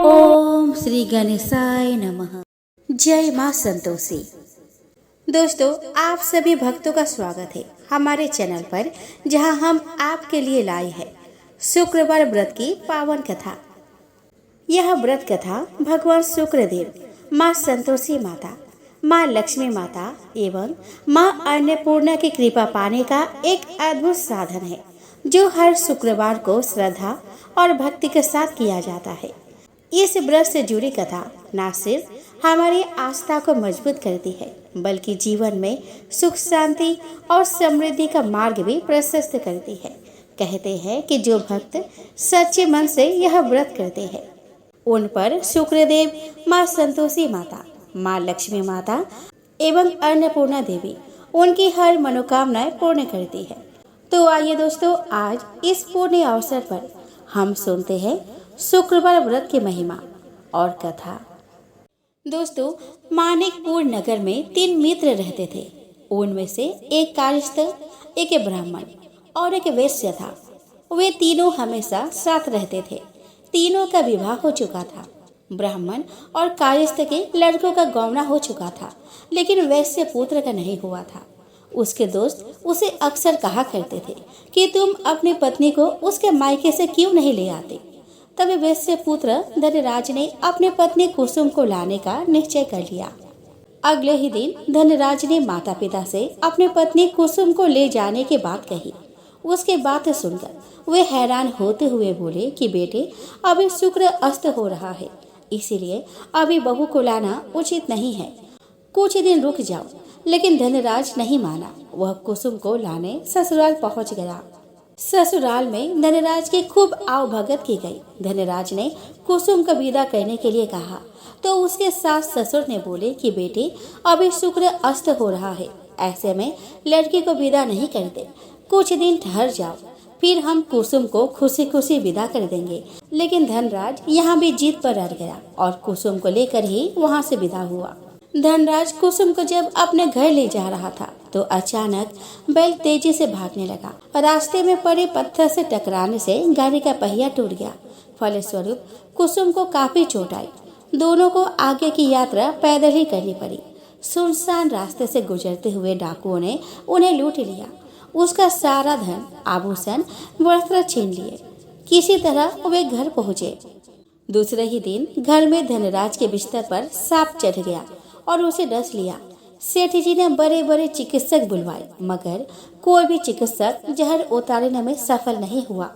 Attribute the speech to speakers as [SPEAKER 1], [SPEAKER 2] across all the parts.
[SPEAKER 1] ओम श्री गणेशाय नमः। जय माँ संतोषी। दोस्तों, आप सभी भक्तों का स्वागत है हमारे चैनल पर, जहां हम आपके लिए लाए हैं शुक्रवार व्रत की पावन कथा। यह व्रत कथा भगवान शुक्रदेव, माँ संतोषी माता, माँ लक्ष्मी माता एवं माँ अन्नपूर्णा की कृपा पाने का एक अद्भुत साधन है, जो हर शुक्रवार को श्रद्धा और भक्ति के साथ किया जाता है। इस व्रत से जुड़ी कथा न सिर्फ हमारी आस्था को मजबूत करती है, बल्कि जीवन में सुख, शांति और समृद्धि का मार्ग भी प्रशस्त करती है। कहते हैं कि जो भक्त सच्चे मन से यह व्रत करते हैं, उन पर शुक्रदेव, माँ संतोषी माता, माँ लक्ष्मी माता एवं अन्नपूर्णा देवी उनकी हर मनोकामनाएं पूर्ण करती है। तो आइए दोस्तों, आज इस पुण्य अवसर पर हम सुनते हैं शुक्रवार व्रत की महिमा और कथा। दोस्तों, मानिकपुर नगर में 3 मित्र रहते थे। उनमें से एक कायस्थ, एक ब्राह्मण और एक वैश्य था। वे तीनों हमेशा साथ रहते थे। तीनों का विवाह हो चुका था। ब्राह्मण और कायस्थ के लड़कों का गौना हो चुका था, लेकिन वैश्य पुत्र का नहीं हुआ था। उसके दोस्त उसे अक्सर कहा करते थे कि तुम अपनी पत्नी को उसके मायके से क्यों नहीं ले आते। तभी वैश्य पुत्र धनराज ने अपनी पत्नी कुसुम को लाने का निश्चय कर लिया। अगले ही दिन धनराज ने माता पिता से अपनी पत्नी कुसुम को ले जाने की बात कही। उसके बात सुनकर वे हैरान होते हुए बोले कि बेटे, अभी शुक्र अस्त हो रहा है, इसीलिए अभी बहू को लाना उचित नहीं है। कुछ दिन रुक जाओ। लेकिन धनराज नहीं माना। वह कुसुम को लाने ससुराल पहुंच गया। ससुराल में धनराज की खूब आवभगत की गई। धनराज ने कुसुम को विदा करने के लिए कहा तो उसके सास ससुर ने बोले कि बेटे, अभी शुक्र अस्त हो रहा है, ऐसे में लड़की को विदा नहीं करते। कुछ दिन ठहर जाओ, फिर हम कुसुम को खुशी खुशी विदा कर देंगे। लेकिन धनराज यहाँ भी जीत पर अड़ गया और कुसुम को लेकर ही वहाँ से विदा हुआ। धनराज कुसुम को जब अपने घर ले जा रहा था तो अचानक बैल तेजी से भागने लगा। रास्ते में पड़े पत्थर से टकराने से गाड़ी का पहिया टूट गया। फलस्वरूप कुसुम को काफी चोट आई। दोनों को आगे की यात्रा पैदल ही करनी पड़ी। सुनसान रास्ते से गुजरते हुए डाकुओं ने उन्हें लूट लिया। उसका सारा धन, आभूषण, वस्त्र छीन लिए। किसी तरह वे घर पहुँचे। दूसरे ही दिन घर में धनराज के बिस्तर पर सांप चढ़ गया और उसे डस लिया। सेठ जी ने बड़े बड़े चिकित्सक बुलवाए, मगर कोई भी चिकित्सक जहर उतारने में सफल नहीं हुआ।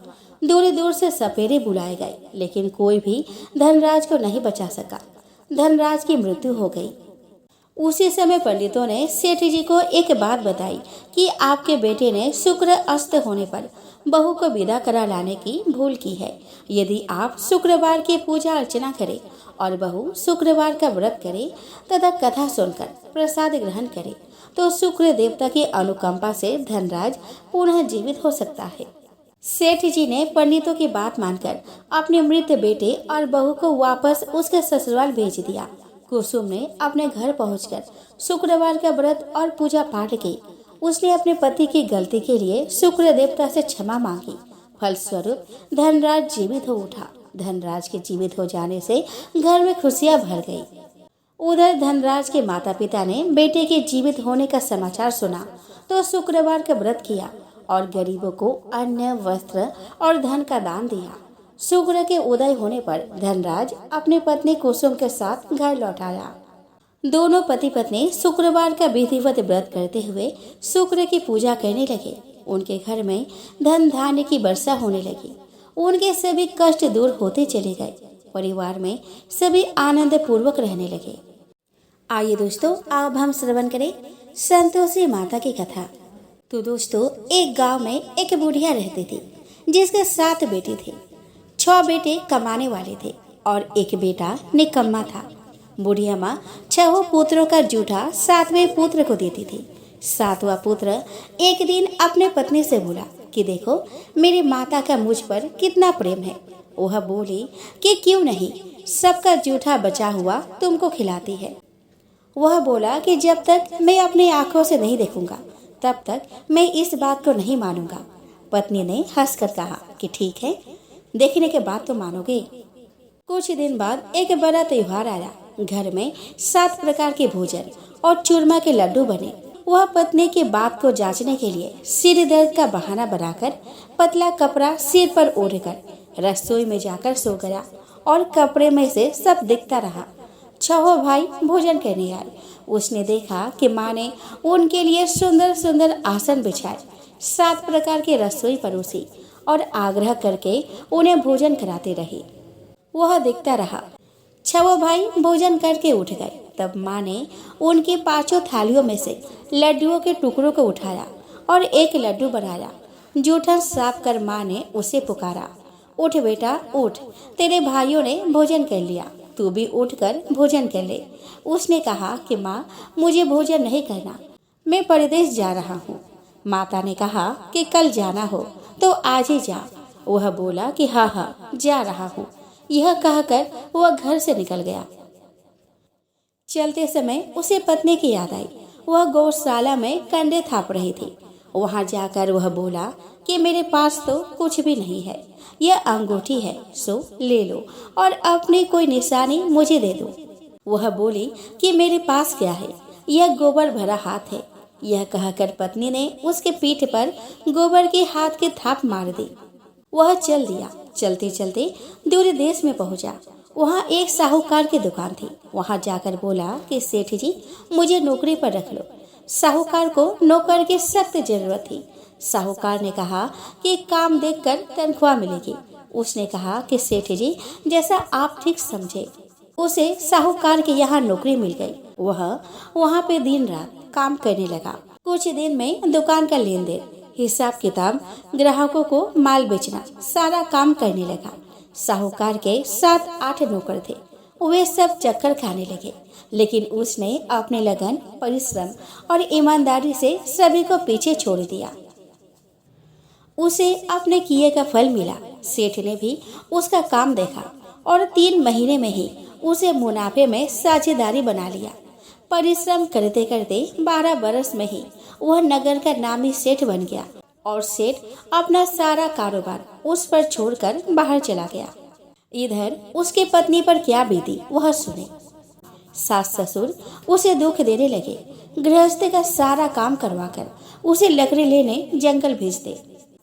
[SPEAKER 1] दूर दूर से सपेरे बुलाए गए, लेकिन कोई भी धनराज को नहीं बचा सका। धनराज की मृत्यु हो गई। उसी समय पंडितों ने सेठ जी को एक बात बताई कि आपके बेटे ने शुक्र अस्त होने पर बहू को विदा करा लाने की भूल की है। यदि आप शुक्रवार की पूजा अर्चना करें और बहू शुक्रवार का व्रत करे तथा कथा सुनकर प्रसाद ग्रहण करे, तो शुक्र देवता की अनुकंपा से धनराज पुनः जीवित हो सकता है। सेठ जी ने पंडितों की बात मानकर अपने मृत बेटे और बहू को वापस उसके ससुराल भेज दिया। कुसुम ने अपने घर पहुंचकर शुक्रवार का व्रत और पूजा पाठ की। उसने अपने पति की गलती के लिए शुक्र देवता से क्षमा मांगी। फलस्वरूप धनराज जीवित हो उठा। धनराज के जीवित हो जाने से घर में खुशियां भर गई। उधर धनराज के माता पिता ने बेटे के जीवित होने का समाचार सुना तो शुक्रवार का व्रत किया और गरीबों को अन्न, वस्त्र और धन का दान दिया। शुक्र के उदय होने पर धनराज अपनी पत्नी कुसुम के साथ घर लौट आया। दोनों पति पत्नी शुक्रवार का विधिवत व्रत करते हुए शुक्र की पूजा करने लगे। उनके घर में धन धान्य की वर्षा होने लगी। उनके सभी कष्ट दूर होते चले गए। परिवार में सभी आनंद पूर्वक रहने लगे। आइए दोस्तों, अब हम श्रवण करें संतोषी माता की कथा। तो दोस्तों, एक गांव में एक बुढ़िया रहती थी, जिसके 7 बेटे थे। 6 बेटे कमाने वाले थे और एक बेटा निकम्मा था। बुढ़िया माँ 6 पुत्रों का जूठा 7वें पुत्र को देती थी। 7वां पुत्र एक दिन अपने पत्नी से बोला कि देखो, मेरी माता का मुझ पर कितना प्रेम है। वह बोली कि क्यों नहीं, सबका जूठा बचा हुआ तुमको खिलाती है। वह बोला कि जब तक मैं अपनी आंखों से नहीं देखूंगा, तब तक मैं इस बात को नहीं मानूंगा। पत्नी ने हंसकर कहा कि ठीक है, देखने के बाद तो मानोगे। कुछ दिन बाद एक बड़ा त्योहार आया। घर में 7 प्रकार के भोजन और चूरमा के लड्डू बने। वह पत्नी की बात को जांचने के लिए सिर दर्द का बहाना बनाकर पतला कपड़ा सिर पर ओढ़कर रसोई में जाकर सो गया और कपड़े में से सब दिखता रहा। छहो भाई भोजन करने आए। उसने देखा कि माँ ने उनके लिए सुंदर सुंदर आसन बिछाए, 7 प्रकार की रसोई परोसी और आग्रह करके उन्हें भोजन कराते रही। वह देखता रहा। छहो भाई भोजन करके उठ गए। तब माँ ने उनकी 5 थालियों में से लड्डुओं के टुकड़ों को उठाया और एक लड्डू बनाया। जूठन साफ कर माँ ने उसे पुकारा, उठ बेटा उठ, तेरे भाइयों ने भोजन कर लिया, तू भी उठकर भोजन कर ले। उसने कहा कि माँ मुझे भोजन नहीं करना, मैं परदेश जा रहा हूँ। माता ने कहा कि कल जाना हो तो आज ही जा। वह बोला कि हाँ हाँ जा रहा हूँ। यह कहकर वह घर से निकल गया। चलते समय उसे पत्नी की याद आई। वह गौशाला में कंडे थाप रही थी। वहां जाकर वह बोला कि मेरे पास तो कुछ भी नहीं है, यह अंगूठी है, सो ले लो और अपनी कोई निशानी मुझे दे दो। वह बोली कि मेरे पास क्या है, यह गोबर भरा हाथ है। यह कहकर पत्नी ने उसके पीठ पर गोबर के हाथ की थाप मार दी। वह चल दिया। चलते चलते दूर देश में पहुंचा। वहाँ एक साहूकार की दुकान थी। वहाँ जाकर बोला कि सेठ जी मुझे नौकरी पर रख लो। साहूकार को नौकर की सख्त जरूरत थी। साहूकार ने कहा कि काम देखकर तनख्वाह मिलेगी। उसने कहा कि सेठ जी जैसा आप ठीक समझे। उसे साहूकार के यहाँ नौकरी मिल गई। वह वहाँ पे दिन रात काम करने लगा। कुछ दिन में दुकान का लेन देन, हिसाब किताब, ग्राहकों को माल बेचना, सारा काम करने लगा। साहूकार के 7-8 नौकर थे। वे सब चक्कर खाने लगे, लेकिन उसने अपने लगन, परिश्रम और ईमानदारी से सभी को पीछे छोड़ दिया। उसे अपने किए का फल मिला। सेठ ने भी उसका काम देखा और 3 महीने में ही उसे मुनाफे में साझेदारी बना लिया। परिश्रम करते करते 12 बरस में ही वह नगर का नामी सेठ बन गया और सेठ अपना सारा कारोबार उस पर छोड़कर बाहर चला गया। इधर उसकी पत्नी पर क्या बीती वह सुने। सास ससुर उसे दुख देने लगे। गृहस्थी का सारा काम करवाकर उसे लकड़ी लेने जंगल भेजते।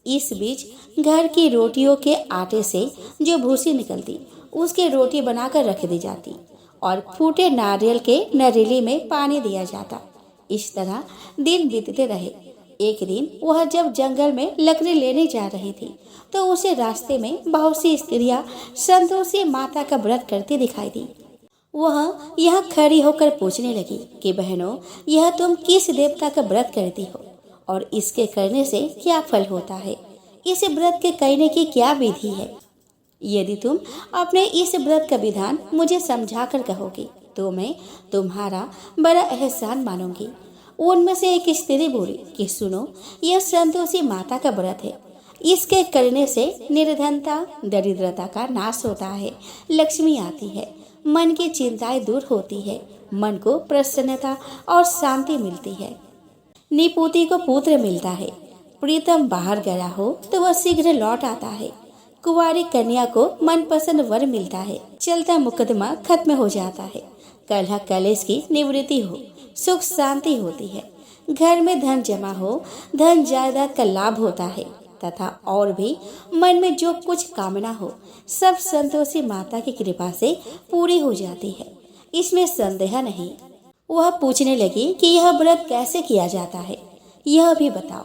[SPEAKER 1] इस बीच घर की रोटियों के आटे से जो भूसी निकलती उसकी रोटी बनाकर रख दी जाती और फूटे नारियल के नरीली में पानी दिया जाता। इस तरह दिन बीतते रहे। एक दिन वह जब जंगल में लकड़ी लेने जा रही थी तो उसे रास्ते में बहुत सी स्त्रियां संतोषी माता का व्रत करती दिखाई दी। वह यहाँ खड़ी होकर पूछने लगी कि बहनों, यह तुम किस देवता का व्रत करती हो और इसके करने से क्या फल होता है? इस व्रत के करने की क्या विधि है? यदि तुम अपने इस व्रत का विधान मुझे समझा कर कहोगी तो मैं तुम्हारा बड़ा एहसान मानूंगी। उनमें से एक स्त्री बोली कि सुनो, यह संतोषी माता का व्रत है। इसके करने से निर्धनता, दरिद्रता का नाश होता है, लक्ष्मी आती है, मन की चिंताएं दूर होती है, मन को प्रसन्नता और शांति मिलती है, निपुति को पुत्र मिलता है, प्रीतम बाहर गया हो तो वह शीघ्र लौट आता है, कुंवारी कन्या को मनपसंद वर मिलता है, चलता मुकदमा खत्म हो जाता है, कलह कलेश की निवृत्ति हो, सुख शांति होती है, घर में धन जमा हो, धन जायदाद का लाभ होता है तथा और भी मन में जो कुछ कामना हो सब संतोषी माता की कृपा से पूरी हो जाती है। इसमें संदेह नहीं। वह पूछने लगी कि यह व्रत कैसे किया जाता है, यह भी बताओ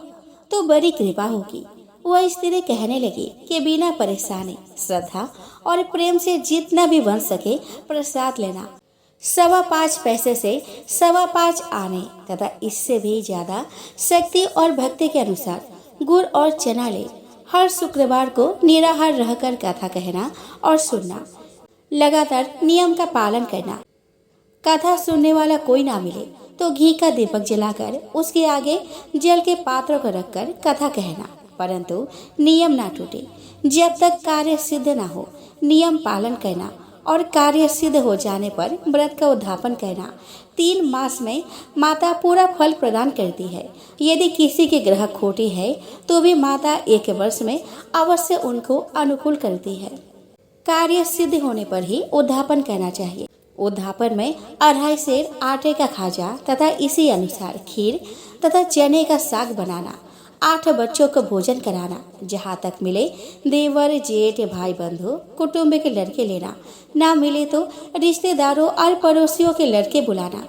[SPEAKER 1] तो बड़ी कृपा होगी। वह स्त्री कहने लगी कि बिना परेशानी, श्रद्धा और प्रेम से जितना भी बन सके प्रसाद लेना, 5.25 पैसे से 5.25 आने तथा इससे भी ज्यादा शक्ति और भक्ति के अनुसार गुड़ और चना ले। हर शुक्रवार को निराहार रहकर कथा कहना और सुनना, लगातार नियम का पालन करना। कथा सुनने वाला कोई ना मिले तो घी का दीपक जलाकर उसके आगे जल के पात्र को रखकर कथा कहना, परंतु नियम ना टूटे। जब तक कार्य सिद्ध ना हो नियम पालन करना और कार्य सिद्ध हो जाने पर व्रत का उद्यापन करना। 3 मास में माता पूरा फल प्रदान करती है। यदि किसी के ग्रह खोटी है तो भी माता 1 वर्ष में अवश्य उनको अनुकूल करती है। कार्य सिद्ध होने पर ही उद्यापन करना चाहिए। उद्यापन में 2.5 सेर आटे का खाजा तथा इसी अनुसार खीर तथा चने का साग बनाना, 8 बच्चों को भोजन कराना, जहाँ तक मिले देवर जेठ भाई बंधु कुटुंब के लड़के लेना, ना मिले तो रिश्तेदारों और पड़ोसियों के लड़के बुलाना,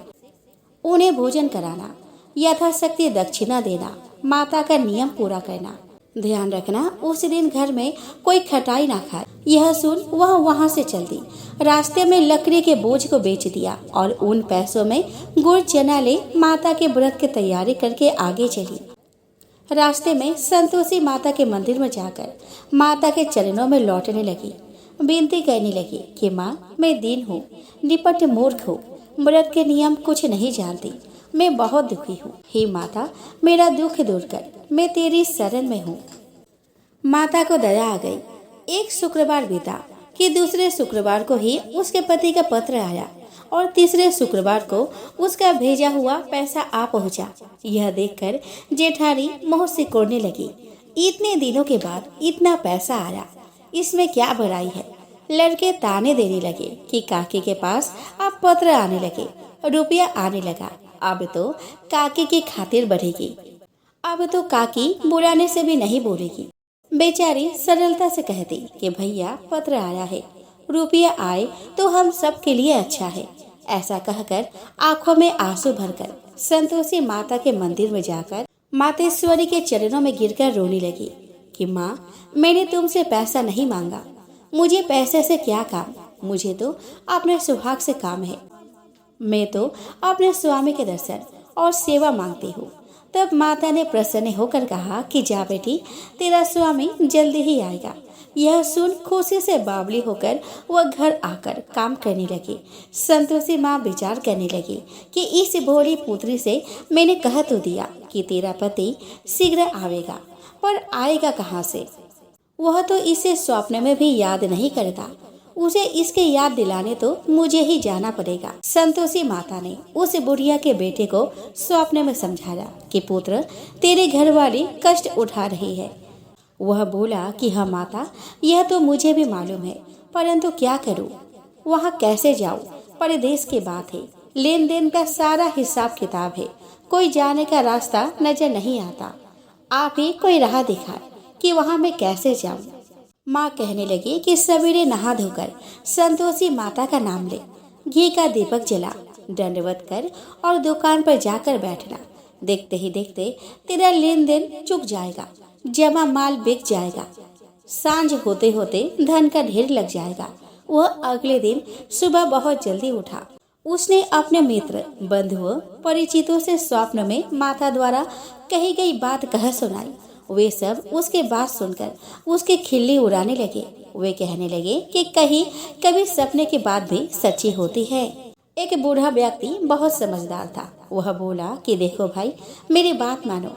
[SPEAKER 1] उन्हें भोजन कराना, यथाशक्ति दक्षिणा देना, माता का नियम पूरा करना। ध्यान रखना उस दिन घर में कोई खटाई ना खाए। यह सुन वह वहाँ से चल दी। रास्ते में लकड़ी के बोझ को बेच दिया और उन पैसों में गुड़ चना ले माता के व्रत की तैयारी करके आगे चली। रास्ते में संतोषी माता के मंदिर में जाकर माता के चरणों में लौटने लगी। विनती करने लगी कि माँ, मैं दीन हूँ, निपट मूर्ख हूँ, व्रत के नियम कुछ नहीं जानती, मैं बहुत दुखी हूँ। हे माता, मेरा दुख दूर कर, मैं तेरी शरण में हूँ। माता को दया आ गई। एक शुक्रवार बीता कि दूसरे शुक्रवार को ही उसके पति का पत्र आया और तीसरे शुक्रवार को उसका भेजा हुआ पैसा आ पहुंचा। यह देखकर जेठानी मुंह सिकोड़ने लगी। इतने दिनों के बाद इतना पैसा आया, इसमें क्या बुराई है। लड़के ताने देने लगे कि काकी के पास अब पत्र आने लगे, रुपया आने लगा, अब तो काकी की खातिर बढ़ेगी, अब तो काकी बुलाने से भी नहीं बोलेगी। बेचारी सरलता से कहती कि भैया पत्र आया है, रुपया आए तो हम सब के लिए अच्छा है। ऐसा कहकर आंखों में आंसू भरकर संतोषी माता के मंदिर में जाकर मातेश्वरी के चरणों में गिरकर रोने लगी कि माँ, मैंने तुमसे पैसा नहीं मांगा, मुझे पैसे से क्या काम, मुझे तो अपने सुहाग से काम है। मैं तो अपने स्वामी के दर्शन और सेवा मांगती हूँ। तब माता ने प्रसन्न होकर कहा कि जा बेटी, तेरा स्वामी जल्दी ही आएगा। यह सुन खुशी से बावली होकर वह घर आकर काम करने लगी। संतोषी माँ विचार करने लगी कि इस भोली पुत्री से मैंने कह तो दिया कि तेरा पति शीघ्र आवेगा, पर आएगा कहाँ से। वह तो इसे स्वप्न में भी याद नहीं करता, उसे इसके याद दिलाने तो मुझे ही जाना पड़ेगा। संतोषी माता ने उस बुढ़िया के बेटे को स्वप्न में समझाया कि पुत्र, तेरे घर वाली कष्ट उठा रही है। वह बोला कि हाँ माता, यह तो मुझे भी मालूम है, परंतु क्या करूं, वहाँ कैसे जाऊं, परदेश की बात है, लेन देन का सारा हिसाब किताब है, कोई जाने का रास्ता नजर नहीं आता। आप ही कोई राह दिखाए कि वहाँ मैं कैसे जाऊं। माँ कहने लगी कि सवेरे नहा धोकर संतोषी माता का नाम ले, घी का दीपक जला, दंडवत कर और दुकान पर जाकर बैठना। देखते ही देखते तेरा लेन देन चुक जाएगा, जमा माल बिक जाएगा, सांझ होते होते धन का ढेर लग जाएगा। वह अगले दिन सुबह बहुत जल्दी उठा। उसने अपने मित्र बंधुओं परिचितों से स्वप्न में माता द्वारा कही गई बात कह सुनाई। वे सब उसके बात सुनकर उसके खिल्ली उड़ाने लगे। वे कहने लगे कि कहीं कभी सपने की बात भी सच्ची होती है। एक बूढ़ा व्यक्ति बहुत समझदार था। वह बोला कि देखो भाई, मेरी बात मानो,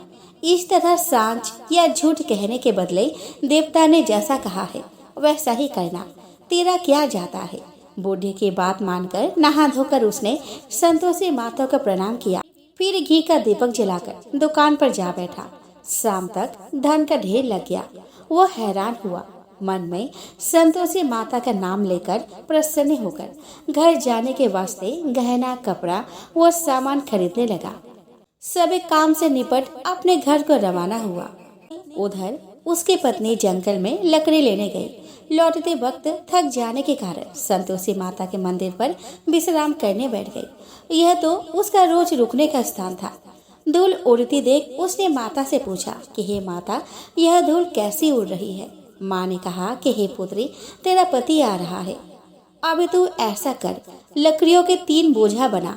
[SPEAKER 1] इस तरह सांझ या झूठ कहने के बदले देवता ने जैसा कहा है वैसा ही करना, तेरा क्या जाता है। बूढ़े की बात मानकर नहा धोकर उसने संतोषी माता को प्रणाम किया, फिर घी का दीपक जलाकर दुकान पर जा बैठा। शाम तक धन का ढेर लग गया। वह हैरान हुआ, मन में संतोषी माता का नाम लेकर प्रसन्न होकर घर जाने के वास्ते गहना कपड़ा व सामान खरीदने लगा। सभी काम से निपट अपने घर को रवाना हुआ। उधर उसकी पत्नी जंगल में लकड़ी लेने गई। लौटते वक्त थक जाने के कारण संतोषी माता के मंदिर पर विश्राम करने बैठ गई। यह तो उसका रोज रुकने का स्थान था। धूल उड़ती देख उसने माता से पूछा कि हे माता, यह धूल कैसी उड़ रही है। माँ ने कहा कि हे पुत्री, तेरा पति आ रहा है, अब तू ऐसा कर, लकड़ियों के 3 बोझा बना,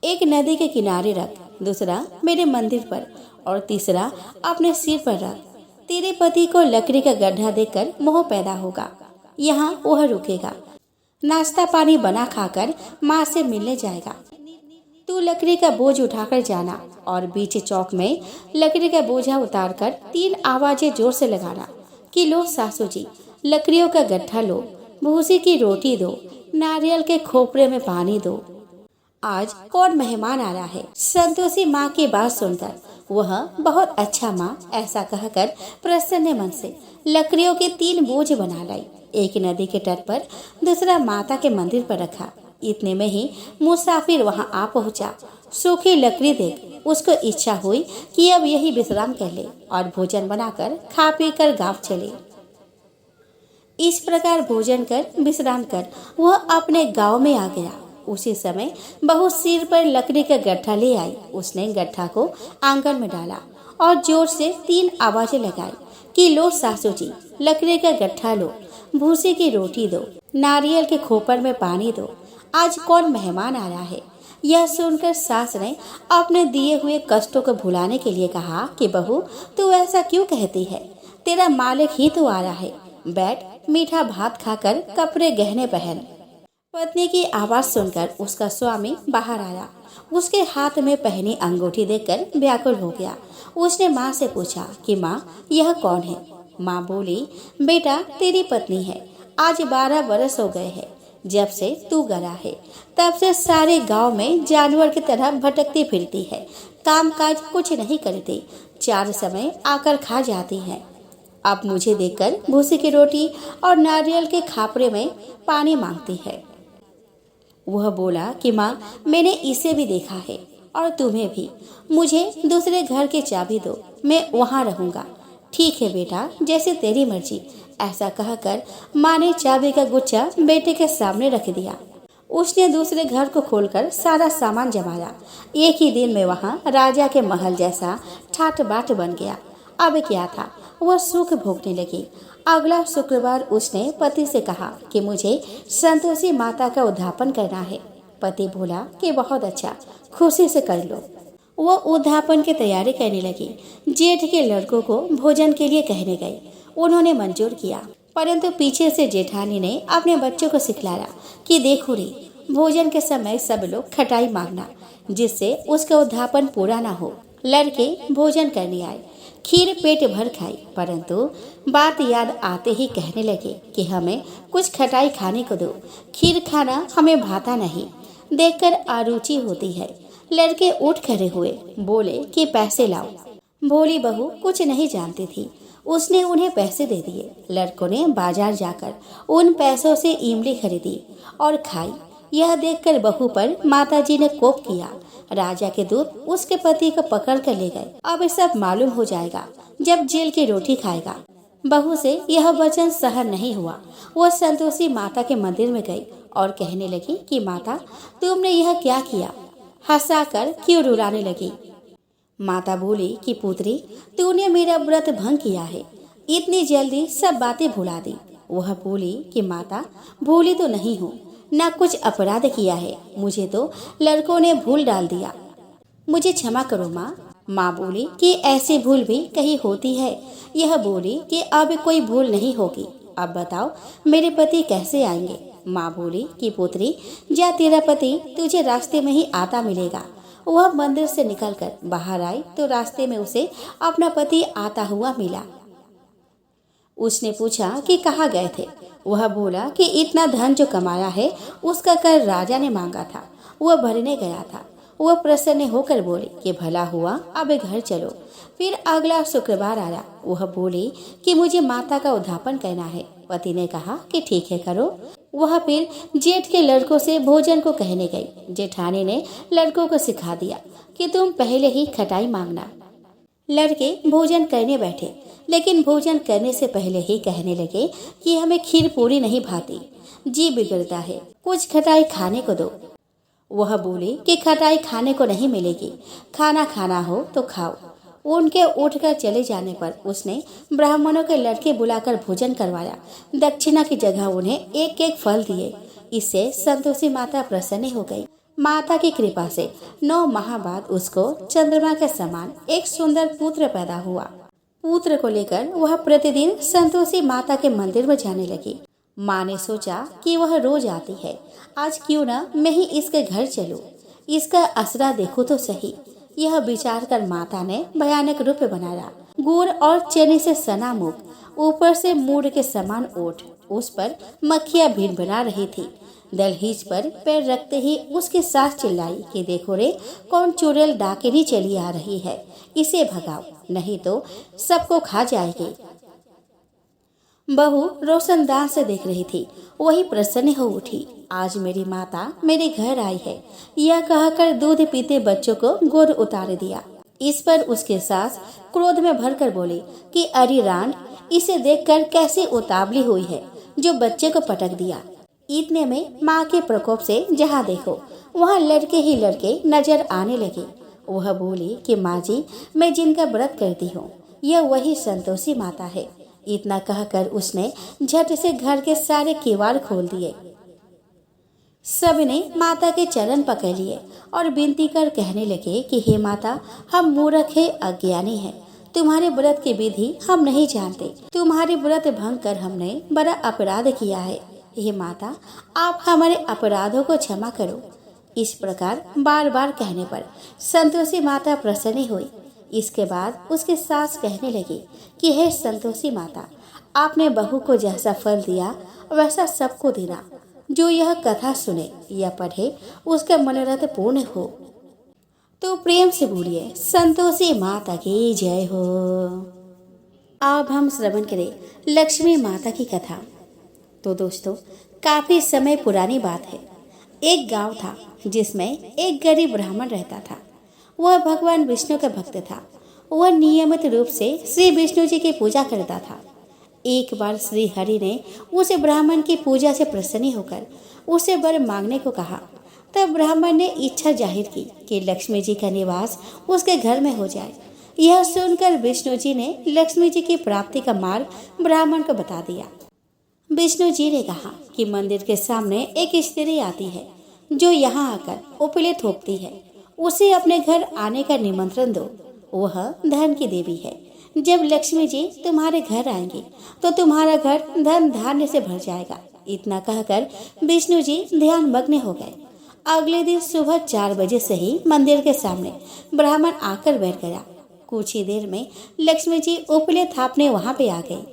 [SPEAKER 1] एक नदी के किनारे रख, दूसरा मेरे मंदिर पर और तीसरा अपने सिर पर रख। तेरे पति को लकड़ी का गड्ढा देखकर मोह पैदा होगा, यहाँ वह रुकेगा, नाश्ता पानी बना खाकर माँ से मिलने जाएगा। तू लकड़ी का बोझ उठाकर जाना और बीच चौक में लकड़ी का बोझा उतारकर 3 आवाजें जोर से लगाना कि लो सासू जी, लकड़ियों का गट्ठा लो, भूसी की रोटी दो, नारियल के खोपरे में पानी दो, आज कौन मेहमान आ रहा है। संतोषी माँ की बात सुनकर वह बहुत अच्छा माँ ऐसा कहकर प्रसन्न मन से लकड़ियों के 3 बोझ बना लाई। एक नदी के तट पर, दूसरा माता के मंदिर पर रखा। इतने में ही मुसाफिर वहां आ पहुंचा। सूखी लकड़ी देख उसको इच्छा हुई कि अब यही विश्राम कर ले और भोजन बनाकर खा पी कर गांव चले। इस प्रकार भोजन कर विश्राम कर वह अपने गांव में आ गया। उसी समय बहू सिर पर लकड़ी का गट्ठा ले आई। उसने गट्ठा को आंगन में डाला और जोर से 3 आवाजें लगाई कि लो सासू जी, लकड़ी का गट्ठा लो, भूसे की रोटी दो, नारियल के खोपर में पानी दो, आज कौन मेहमान आ रहा है। यह सुनकर सास ने अपने दिए हुए कष्टों को भुलाने के लिए कहा कि बहू, तू ऐसा क्यों कहती है, तेरा मालिक ही तो आ रहा है, बैठ मीठा भात खाकर कपड़े गहने पहन। पत्नी की आवाज सुनकर उसका स्वामी बाहर आया। उसके हाथ में पहनी अंगूठी देखकर व्याकुल हो गया। उसने माँ से पूछा कि माँ, यह कौन है। माँ बोली, बेटा तेरी पत्नी है, आज 12 बरस हो गए हैं जब से तू गया है, तब से सारे गांव में जानवर की तरह भटकती फिरती है, काम काज कुछ नहीं करती, 4 समय आकर खा जाती है। अब मुझे देखकर भूसी की रोटी और नारियल के खापरे में पानी मांगती है। वह बोला कि माँ, मैंने इसे भी देखा है और तुम्हें भी, मुझे दूसरे घर की चाबी दो, मैं वहाँ रहूँगा। ठीक है बेटा, जैसे तेरी मर्जी। ऐसा कहकर माँ ने चाबी का गुच्छा बेटे के सामने रख दिया। उसने दूसरे घर को खोलकर सारा सामान जमाया। एक ही दिन में वहाँ राजा के महल जैसा ठाट बाट बन गया। अब क्या था, वह सुख भोगने लगी। अगला शुक्रवार उसने पति से कहा कि मुझे संतोषी माता का उद्यापन करना है। पति बोला कि बहुत अच्छा, खुशी से कर लो। वह उद्यापन की तैयारी करने लगी। जेठ के लड़कों को भोजन के लिए कहने गई। उन्होंने मंजूर किया, परंतु पीछे से जेठानी ने अपने बच्चों को सिखलाया कि देखो रे, भोजन के समय सब लोग खटाई मांगना, जिससे उसका उद्यापन पूरा ना हो। लड़के भोजन करने आए, खीर पेट भर खाई, परंतु बात याद आते ही कहने लगे कि हमें कुछ खटाई खाने को दो, खीर खाना हमें भाता नहीं, देखकर अरुचि होती है। लड़के उठ खड़े हुए, बोले कि पैसे लाओ। भोली बहू कुछ नहीं जानती थी, उसने उन्हें पैसे दे दिए। लड़कों ने बाजार जाकर उन पैसों से इमली खरीदी और खाई। यह देखकर बहू पर माताजी ने कोप किया। राजा के दूत उसके पति को पकड़ कर ले गए। अब सब मालूम हो जाएगा जब जेल की रोटी खाएगा। बहू से यह वचन सहन नहीं हुआ। वह संतोषी माता के मंदिर में गई और कहने लगी कि माता, तुमने यह क्या किया, हंसाकर क्यों रुलाने लगी। माता बोली कि पुत्री, तूने मेरा व्रत भंग किया है, इतनी जल्दी सब बातें भुला दी। वह बोली कि माता, भूली तो नहीं हूँ, ना कुछ अपराध किया है, मुझे तो लड़कों ने भूल डाल दिया, मुझे क्षमा करो माँ। माँ बोली कि ऐसी भूल भी कहीं होती है। यह बोली कि अब कोई भूल नहीं होगी। अब बताओ मेरे पति कैसे आएंगे। माँ बोली कि पुत्री, जा, तेरा पति तुझे रास्ते में ही आता मिलेगा। वह मंदिर से निकलकर बाहर आई तो रास्ते में उसे अपना पति आता हुआ मिला। उसने पूछा कि कहाँ गए थे। वह बोला कि इतना धन जो कमाया है उसका कर राजा ने मांगा था, वह भरने गया था। वह प्रसन्न होकर बोली कि भला हुआ, अब घर चलो। फिर अगला शुक्रवार आया। वह बोली कि मुझे माता का उद्यापन करना है। पति ने कहा कि ठीक है, करो। वह फिर जेठ के लड़कों से भोजन को कहने गई। जेठानी ने लड़कों को सिखा दिया कि तुम पहले ही खटाई मांगना। लड़के भोजन करने बैठे, लेकिन भोजन करने से पहले ही कहने लगे कि हमें खीर पूरी नहीं भाती, जी बिगड़ता है, कुछ खटाई खाने को दो। वह बोली कि खटाई खाने को नहीं मिलेगी, खाना खाना हो तो खाओ। उनके उठकर चले जाने पर उसने ब्राह्मणों के लड़के बुलाकर भोजन करवाया। दक्षिणा की जगह उन्हें एक एक फल दिए। इससे संतोषी माता प्रसन्न हो गई। माता की कृपा से 9 माह बाद उसको चंद्रमा के समान एक सुंदर पुत्र पैदा हुआ। पुत्र को लेकर वह प्रतिदिन संतोषी माता के मंदिर में जाने लगी। माँ ने सोचा कि वह रोज आती है, आज क्यों न मैं ही इसके घर चलूं, इसका असरा देखो तो सही। यह विचार कर माता ने भयानक रूप बनाया। गुड़ और चने से सना मुख, ऊपर से मूड के समान ओठ, उस पर मक्खियां भिनभिना रही थी। दहलीज पर पैर रखते ही उसकी सास चिल्लाई कि देखो रे, कौन चुड़ैल डाकिनी चली आ रही है, इसे भगाओ, नहीं तो सबको खा जाएगी। बहू रोशनदान से देख रही थी। वही प्रसन्न हो उठी। आज मेरी माता मेरे घर आई है, यह कहकर दूध पीते बच्चों को गोद उतार दिया। इस पर उसके सास क्रोध में भरकर बोली कि अरे रांड, इसे देखकर कैसी उतावली हुई है जो बच्चे को पटक दिया। इतने में माँ के प्रकोप से जहाँ देखो वहाँ लड़के ही लड़के नजर आने लगे। वह बोली कि माँ जी, मैं जिनका व्रत करती हूँ यह वही संतोषी माता है। इतना कहकर उसने झट से घर के सारे किवाड़ खोल दिए। सबने माता के चरण पकड़ लिए और विनती कर कहने लगे कि हे माता, हम मूर्ख है, अज्ञानी है, तुम्हारे व्रत की विधि हम नहीं जानते। तुम्हारे व्रत भंग कर हमने बड़ा अपराध किया है। हे माता, आप हमारे अपराधों को क्षमा करो। इस प्रकार बार बार कहने पर संतोषी माता प्रसन्न हुई। इसके बाद उसकी सास कहने लगी कि हे संतोषी माता, आपने बहू को जैसा फल दिया वैसा सबको देना। जो यह कथा सुने या पढ़े उसका मनोरथ पूर्ण हो। तो प्रेम से बोलिए संतोषी माता की जय हो। अब हम श्रवण करें लक्ष्मी माता की कथा। तो दोस्तों, काफी समय पुरानी बात है। एक गांव था जिसमें एक गरीब ब्राह्मण रहता था। वह भगवान विष्णु का भक्त था। वह नियमित रूप से श्री विष्णु जी की पूजा करता था। एक बार श्री हरि ने उसे ब्राह्मण की पूजा से प्रसन्न होकर उसे वर मांगने को कहा। तब ब्राह्मण ने इच्छा जाहिर की कि लक्ष्मी जी का निवास उसके घर में हो जाए। यह सुनकर विष्णु जी ने लक्ष्मी जी की प्राप्ति का मार्ग ब्राह्मण को बता दिया। विष्णु जी ने कहा कि मंदिर के सामने एक स्त्री आती है जो यहाँ आकर उपले थोपती है। उसे अपने घर आने का निमंत्रण दो। वह धन की देवी है। जब लक्ष्मी जी तुम्हारे घर आएंगी तो तुम्हारा घर धन धान्य से भर जाएगा। इतना कहकर विष्णु जी ध्यान मग्न हो गए। अगले दिन सुबह 4 बजे से ही मंदिर के सामने ब्राह्मण आकर बैठ गया। कुछ ही देर में लक्ष्मी जी उपले थापने वहां पे आ गई।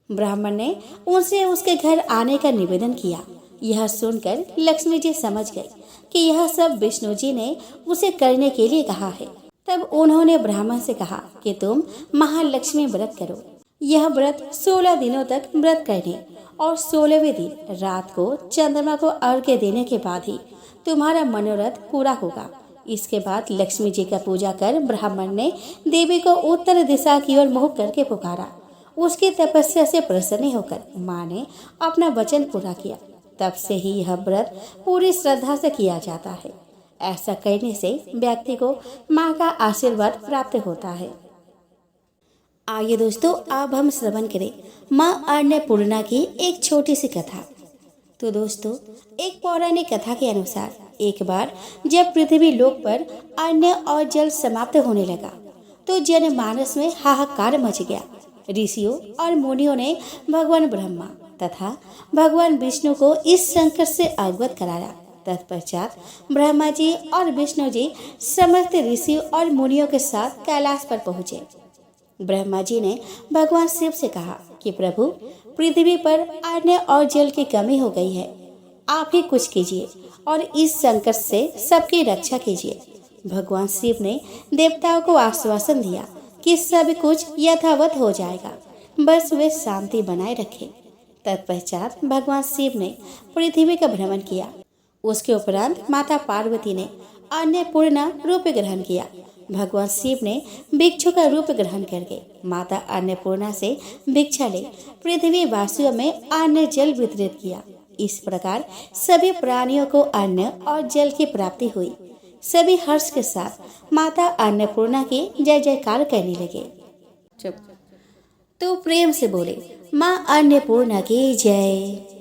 [SPEAKER 1] ब्राह्मण ने उनसे उसके घर आने का निवेदन किया। यह सुनकर लक्ष्मी जी समझ गई कि यह सब विष्णु जी ने उसे करने के लिए कहा है। तब उन्होंने ब्राह्मण से कहा कि तुम महालक्ष्मी व्रत करो। यह व्रत 16 दिनों तक व्रत करने और 16वें दिन रात को चंद्रमा को अर्घ्य देने के बाद ही तुम्हारा मनोरथ पूरा होगा। इसके बाद लक्ष्मी जी का पूजा कर ब्राह्मण ने देवी को उत्तर दिशा की ओर मुँह करके पुकारा। उसकी तपस्या से प्रसन्न होकर माँ ने अपना वचन पूरा किया। तब से ही यह व्रत पूरी श्रद्धा से किया जाता है। ऐसा करने से व्यक्ति को माँ का आशीर्वाद प्राप्त होता है। आइए दोस्तों, अब हम श्रवण करें माँ अन्नपूर्णा की एक छोटी सी कथा। तो दोस्तों, एक पौराणिक कथा के अनुसार एक बार जब पृथ्वी लोक पर अन्न और जल समाप्त होने लगा तो जनमानस में हाहाकार मच गया। ऋषियों और मुनियों ने भगवान ब्रह्मा तथा भगवान विष्णु को इस संकट से अवगत कराया। तत्पश्चात ब्रह्मा जी और विष्णु जी समस्त ऋषियों और मुनियों के साथ कैलाश पर पहुँचे। ब्रह्मा जी ने भगवान शिव से कहा कि प्रभु, पृथ्वी पर अन्न और जल की कमी हो गई है। आप ही कुछ कीजिए और इस संकट से सबकी रक्षा कीजिए। भगवान शिव ने देवताओं को आश्वासन दिया कि सब कुछ यथावत हो जाएगा, बस वे शांति बनाए रखें। तत्पश्चात भगवान शिव ने पृथ्वी का भ्रमण किया। उसके उपरांत माता पार्वती ने अन्नपूर्णा रूप ग्रहण किया। भगवान शिव ने भिक्षु का रूप ग्रहण करके माता अन्नपूर्णा से भिक्षा ले पृथ्वी वासियों में अन्न जल वितरित किया। इस प्रकार सभी प्राणियों को अन्न और जल की प्राप्ति हुई। सभी हर्ष के साथ माता अन्नपूर्णा की जय जयकार करने लगे। तो प्रेम से बोले माँ अन्नपूर्णा की जय।